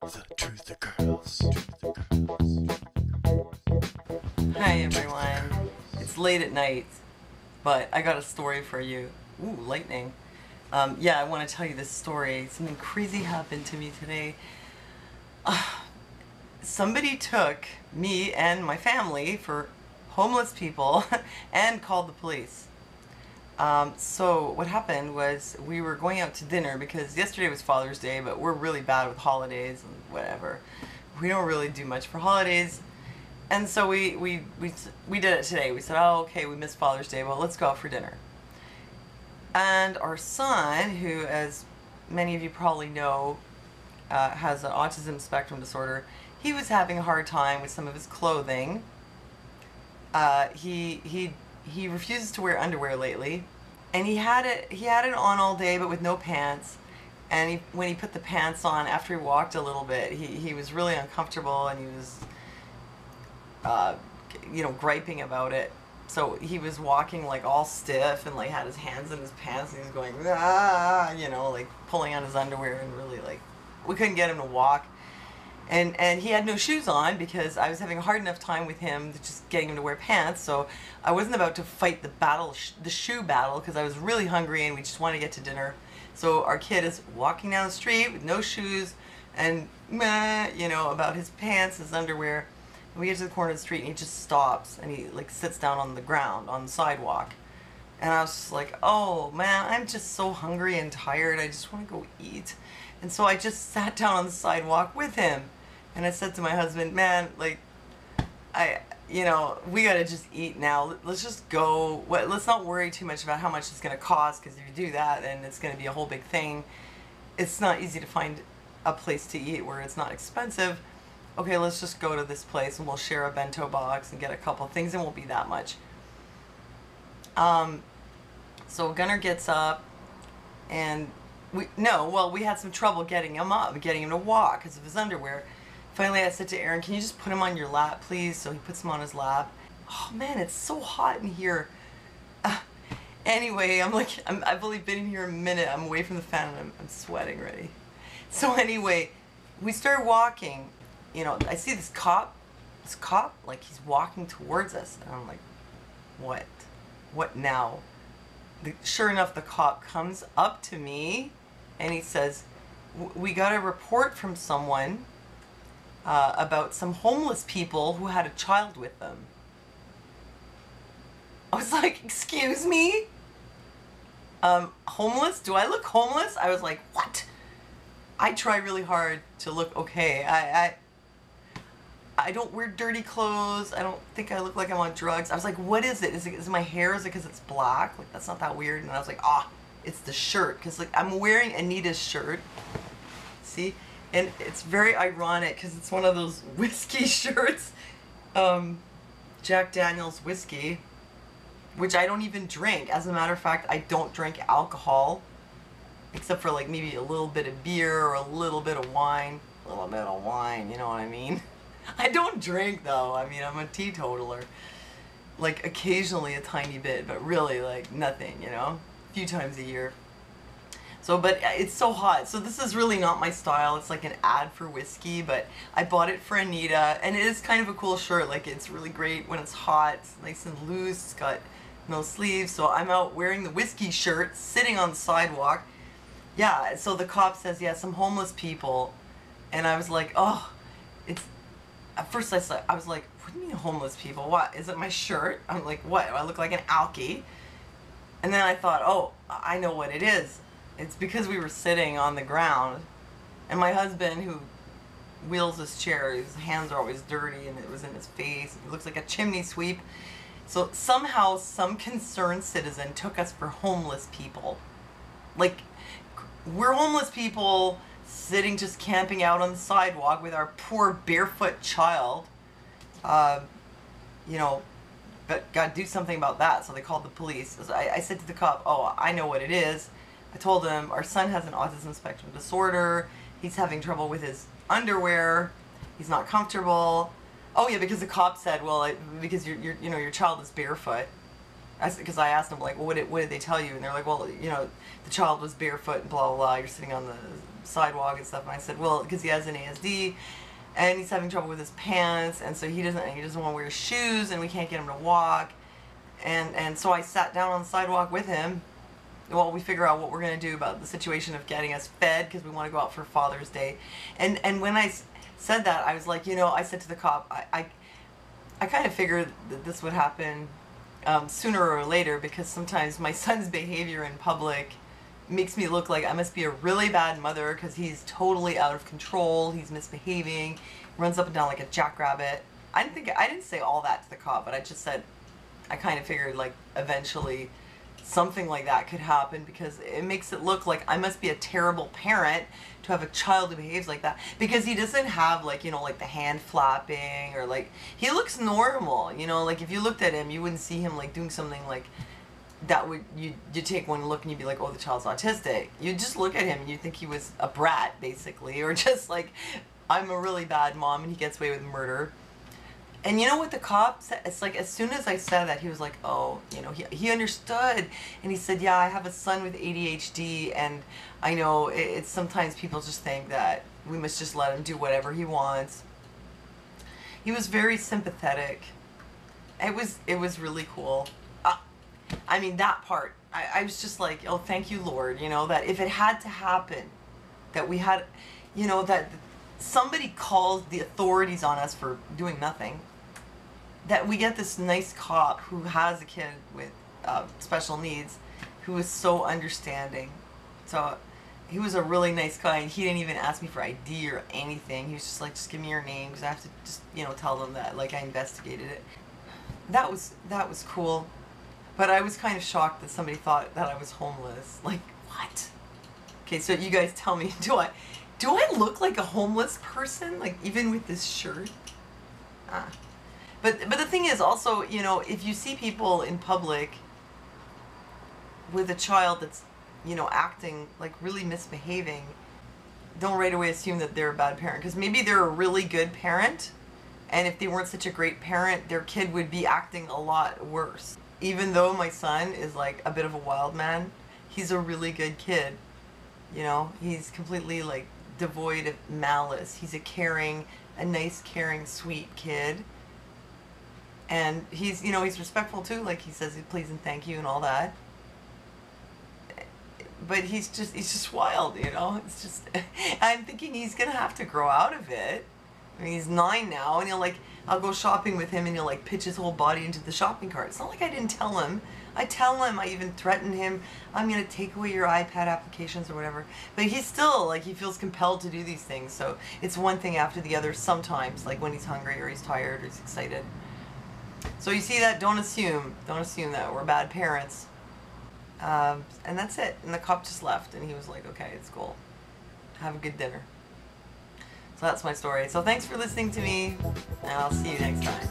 The Truth Girls. Hi everyone. It's late at night, but I got a story for you. Ooh, lightning. Yeah, I want to tell you this story. Something crazy happened to me today. Somebody took me and my family for homeless people and called the police. So what happened was we were going out to dinner because yesterday was Father's Day, but we're really bad with holidays and whatever. We don't really do much for holidays. And so we did it today. We said, oh, okay, we missed Father's Day. Well, let's go out for dinner. And our son, who, as many of you probably know, has an autism spectrum disorder, he was having a hard time with some of his clothing. He refuses to wear underwear lately, and he had it on all day, but with no pants. And when he put the pants on, after he walked a little bit, he was really uncomfortable, and he was griping about it. So he was walking like all stiff and like had his hands in his pants and he was going, ah, like pulling on his underwear and really like, we couldn't get him to walk. And he had no shoes on because I was having a hard enough time with him just getting him to wear pants. So I wasn't about to fight the shoe battle, because I was really hungry and we just wanted to get to dinner. So our kid is walking down the street with no shoes and about his pants, his underwear. We get to the corner of the street and he just stops and he like sits down on the ground on the sidewalk. And I was just like, oh man, I'm just so hungry and tired. I just want to go eat. And so I just sat down on the sidewalk with him. And I said to my husband, man, like, we gotta just eat now. Let's just go. Let's not worry too much about how much it's gonna cost, because if you do that, then it's gonna be a whole big thing. It's not easy to find a place to eat where it's not expensive. Okay, let's just go to this place and we'll share a bento box and get a couple things, and won't be that much. So Gunnar gets up, and we had some trouble getting him up, getting him to walk because of his underwear. Finally, I said to Aaron, can you just put him on your lap, please? So he puts him on his lap. Oh man, it's so hot in here. Anyway, I've only been in here a minute. I'm away from the fan and I'm sweating already. So anyway, we start walking. I see this cop, like he's walking towards us. And I'm like, what? What now? Sure enough, the cop comes up to me and he says, we got a report from someone about some homeless people who had a child with them. I was like, excuse me? Homeless? Do I look homeless? I was like, what? I try really hard to look okay. I don't wear dirty clothes. I don't think I look like I'm on drugs. I was like, what is it? Is it my hair? Is it because it's black? Like, that's not that weird. And I was like, it's the shirt. Because, like, I'm wearing Anita's shirt. See? And it's very ironic because it's one of those whiskey shirts. Jack Daniel's whiskey. Which I don't even drink. As a matter of fact, I don't drink alcohol. Except for, like, maybe a little bit of beer or a little bit of wine. A little bit of wine, you know what I mean? I don't drink though. I mean, I'm a teetotaler. Like occasionally a tiny bit, but really like nothing, a few times a year. So, but it's so hot. So this is really not my style. It's like an ad for whiskey, but I bought it for Anita, and it is kind of a cool shirt. Like, it's really great when it's hot. It's nice and loose. It's got no sleeves. So I'm out wearing the whiskey shirt, sitting on the sidewalk. Yeah, so the cop says, yeah, some homeless people. And I was like, oh, at first I was like, what do you mean homeless people? What? Is it my shirt? I'm like, what? Do I look like an alkie? And then I thought, oh, I know what it is. It's because we were sitting on the ground, and my husband, who wheels his chair, his hands are always dirty, and it was in his face. He looks like a chimney sweep. So somehow some concerned citizen took us for homeless people. Like, we're homeless people sitting just camping out on the sidewalk with our poor barefoot child. But gotta do something about that. So they called the police. I said to the cop, oh, I know what it is. I told him our son has an autism spectrum disorder. He's having trouble with his underwear. He's not comfortable. Oh yeah, because the cop said, well, because your child is barefoot. Because I asked them, like, well, what did they tell you? And they're like, well, the child was barefoot and blah, blah, blah. You're sitting on the sidewalk and stuff. And I said, well, because he has an ASD, and he's having trouble with his pants, and so he doesn't want to wear shoes, and we can't get him to walk. And so I sat down on the sidewalk with him while we figure out what we're going to do about the situation of getting us fed, because we want to go out for Father's Day. And when I said that, I was like, I said to the cop, I kind of figured that this would happen sooner or later, because sometimes my son's behavior in public makes me look like I must be a really bad mother, because he's totally out of control, he's misbehaving, runs up and down like a jackrabbit. I didn't say all that to the cop, but I just said, I kind of figured like eventually something like that could happen, because it makes it look like I must be a terrible parent to have a child who behaves like that, because he doesn't have like, like the hand flapping, or like, he looks normal, like if you looked at him, you wouldn't see him like doing something like that. You take one look and you'd be like, oh, the child's autistic. You just look at him and you think he was a brat, basically, or just like, I'm a really bad mom and he gets away with murder. And you know what the cop said? It's like, as soon as I said that, he was like, oh, he understood. And he said, yeah, I have a son with ADHD, and I know it's sometimes people just think that we must just let him do whatever he wants. He was very sympathetic. It was really cool. I mean, that part, I was just like, oh, thank you, Lord, that if it had to happen, that we had, that somebody calls the authorities on us for doing nothing, that we get this nice cop who has a kid with special needs, who is so understanding. So he was a really nice guy, and he didn't even ask me for ID or anything. He was just like, just give me your name, because I have to just, tell them that like I investigated it. That was cool. But I was kind of shocked that somebody thought that I was homeless. Like, what? Okay, so you guys tell me, do I look like a homeless person? Like, even with this shirt? But the thing is also, if you see people in public with a child that's, acting like really misbehaving, don't right away assume that they're a bad parent. Because maybe they're a really good parent, and if they weren't such a great parent, their kid would be acting a lot worse. Even though my son is like a bit of a wild man, he's a really good kid. He's completely like devoid of malice. He's a nice, caring, sweet kid. And he's, he's respectful too. Like, he says please and thank you and all that. But he's just wild, It's just, I'm thinking he's gonna have to grow out of it. I mean, he's 9 now, and I'll go shopping with him, and he'll like pitch his whole body into the shopping cart. It's not like I didn't tell him. I tell him, I even threaten him, I'm going to take away your iPad applications or whatever. But he's still, like, he feels compelled to do these things. So it's one thing after the other sometimes, like when he's hungry or he's tired or he's excited. So you see that? Don't assume that we're bad parents. And that's it. And the cop just left, and he was like, okay, it's cool. Have a good dinner. So that's my story. So thanks for listening to me, and I'll see you next time.